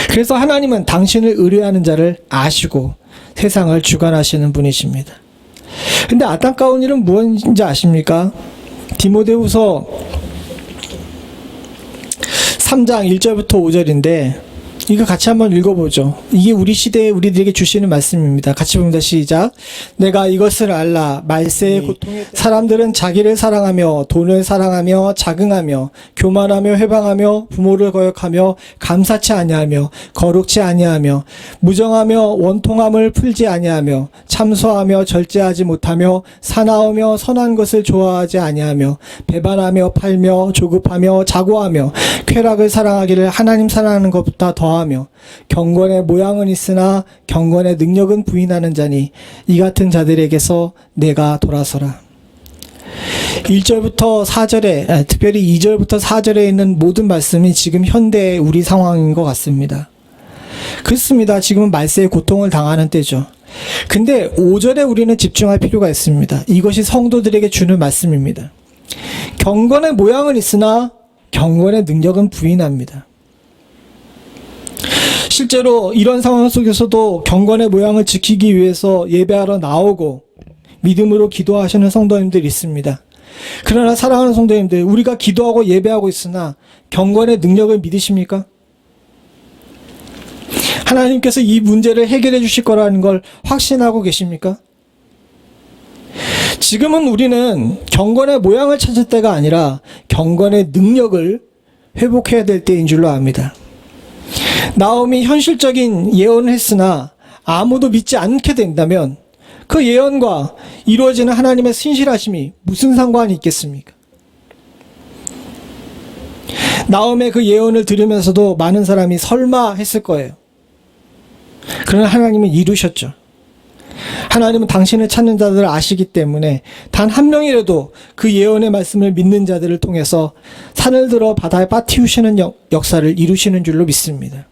그래서 하나님은 당신을 의뢰하는 자를 아시고 세상을 주관하시는 분이십니다. 근데 안타까운 일은 무엇인지 아십니까? 디모데후서 3장 1절부터 5절인데 이거 같이 한번 읽어보죠. 이게 우리 시대에 우리들에게 주시는 말씀입니다. 같이 봅니다. 시작. 내가 이것을 알라. 말세의 고통에 사람들은 자기를 사랑하며 돈을 사랑하며 자긍하며 교만하며 회방하며 부모를 거역하며 감사치 아니하며 거룩치 아니하며 무정하며 원통함을 풀지 아니하며 참소하며 절제하지 못하며 사나우며 선한 것을 좋아하지 아니하며 배반하며 팔며 조급하며 자고하며 쾌락을 사랑하기를 하나님 사랑하는 것보다 더하며 경건의 모양은 있으나 경건의 능력은 부인하는 자니 이 같은 자들에게서 내가 돌아서라. 1절부터 4절에, 특별히 2절부터 4절에 있는 모든 말씀이 지금 현대의 우리 상황인 것 같습니다. 그렇습니다. 지금은 말세의 고통을 당하는 때죠. 근데 5절에 우리는 집중할 필요가 있습니다. 이것이 성도들에게 주는 말씀입니다. 경건의 모양은 있으나 경건의 능력은 부인합니다. 실제로 이런 상황 속에서도 경건의 모양을 지키기 위해서 예배하러 나오고 믿음으로 기도하시는 성도님들이 있습니다. 그러나 사랑하는 성도님들, 우리가 기도하고 예배하고 있으나 경건의 능력을 믿으십니까? 하나님께서 이 문제를 해결해 주실 거라는 걸 확신하고 계십니까? 지금은 우리는 경건의 모양을 찾을 때가 아니라 경건의 능력을 회복해야 될 때인 줄로 압니다. 나옴이 현실적인 예언을 했으나 아무도 믿지 않게 된다면 그 예언과 이루어지는 하나님의 신실하심이 무슨 상관이 있겠습니까? 나옴의 그 예언을 들으면서도 많은 사람이 설마 했을 거예요. 그러나 하나님은 이루셨죠. 하나님은 당신을 찾는 자들을 아시기 때문에 단 한 명이라도 그 예언의 말씀을 믿는 자들을 통해서 산을 들어 바다에 빠뜨리시는 역사를 이루시는 줄로 믿습니다.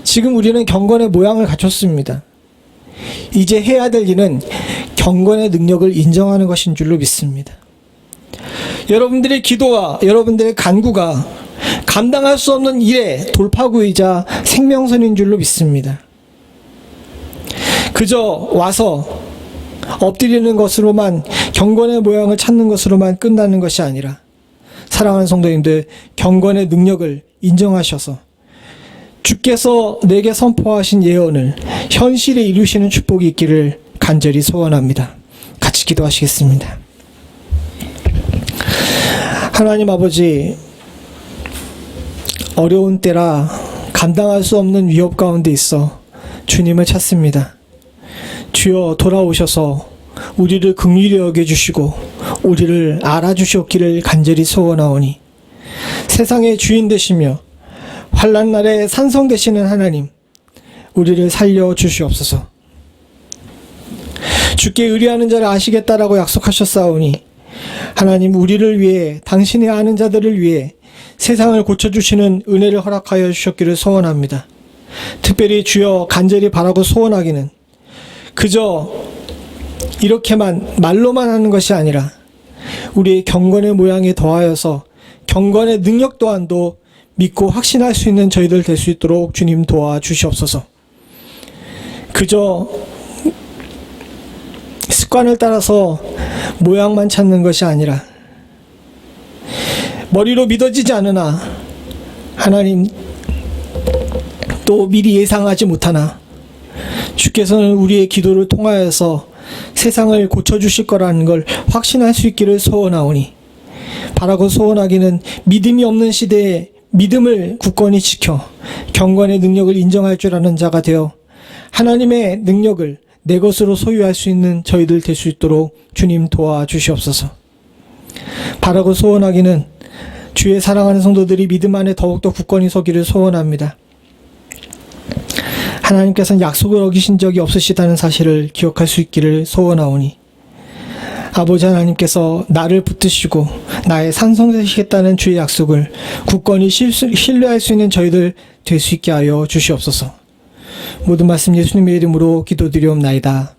지금 우리는 경건의 모양을 갖췄습니다. 이제 해야 될 일은 경건의 능력을 인정하는 것인 줄로 믿습니다. 여러분들의 기도와 여러분들의 간구가 감당할 수 없는 일의 돌파구이자 생명선인 줄로 믿습니다. 그저 와서 엎드리는 것으로만 경건의 모양을 찾는 것으로만 끝나는 것이 아니라 사랑하는 성도님들, 경건의 능력을 인정하셔서 주께서 내게 선포하신 예언을 현실에 이루시는 축복이 있기를 간절히 소원합니다. 같이 기도하시겠습니다. 하나님 아버지, 어려운 때라 감당할 수 없는 위협 가운데 있어 주님을 찾습니다. 주여, 돌아오셔서 우리를 긍휼히 여겨주시고 우리를 알아주셨기를 간절히 소원하오니 세상의 주인 되시며 환난 날에 산성 되시는 하나님, 우리를 살려주시옵소서. 주께 의뢰하는 자를 아시겠다라고 약속하셨사오니 하나님, 우리를 위해, 당신의 아는 자들을 위해 세상을 고쳐주시는 은혜를 허락하여 주셨기를 소원합니다. 특별히 주여, 간절히 바라고 소원하기는 그저 이렇게만 말로만 하는 것이 아니라 우리의 경건의 모양에 더하여서 경건의 능력 또한도 믿고 확신할 수 있는 저희들 될 수 있도록 주님 도와주시옵소서. 그저 습관을 따라서 모양만 찾는 것이 아니라 머리로 믿어지지 않으나 하나님 또 미리 예상하지 못하나 주께서는 우리의 기도를 통하여서 세상을 고쳐주실 거라는 걸 확신할 수 있기를 소원하오니 바라고 소원하기는 믿음이 없는 시대에 믿음을 굳건히 지켜 경건의 능력을 인정할 줄 아는 자가 되어 하나님의 능력을 내 것으로 소유할 수 있는 저희들 될 수 있도록 주님 도와주시옵소서. 바라고 소원하기는 주의 사랑하는 성도들이 믿음 안에 더욱더 굳건히 서기를 소원합니다. 하나님께서는 약속을 어기신 적이 없으시다는 사실을 기억할 수 있기를 소원하오니 아버지 하나님께서 나를 붙드시고 나의 산성되시겠다는 주의 약속을 굳건히 신뢰할 수 있는 저희들 될 수 있게 하여 주시옵소서. 모든 말씀 예수님의 이름으로 기도드리옵나이다.